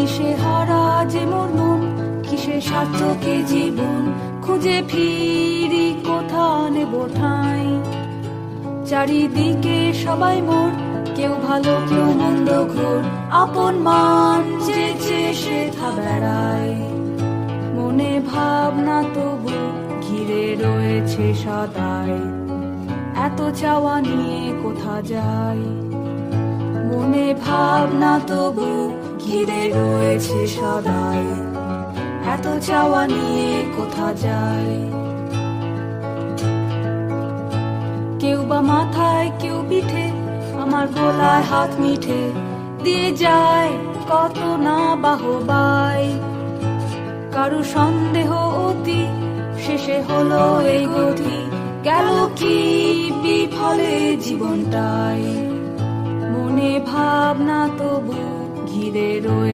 দিশে হারা যে মোর মন, কিসে সার্থকে জীবন, খুঁজে ফিরি কোথা নেব ঠাঁই। চারিদিকে সবাই মোর, কেউ ভালো কেউ মন্দ ঘোর, আপন মান যে সে থা বেড়ায়। মনে ভাবনা তবু ঘিরে রয়েছে সদাই, এত চাওয়া নিয়ে কোথা যাই। মনে ভাবনা তবু ঘিরে রয়েছে সদাই, এত চাওয়া নিয়ে কোথা যাই। কেউ বা মাথায় কেউ পিঠে, আমার গলায় হাত মিঠে দিয়ে যায় কত না বাহবাই। কারু সন্দেহ অতি, শেষে হলো এই গতি, গেল কি বিফলে জীবনটাই। মনে ভাবনা তবু ঘিরে রয়ে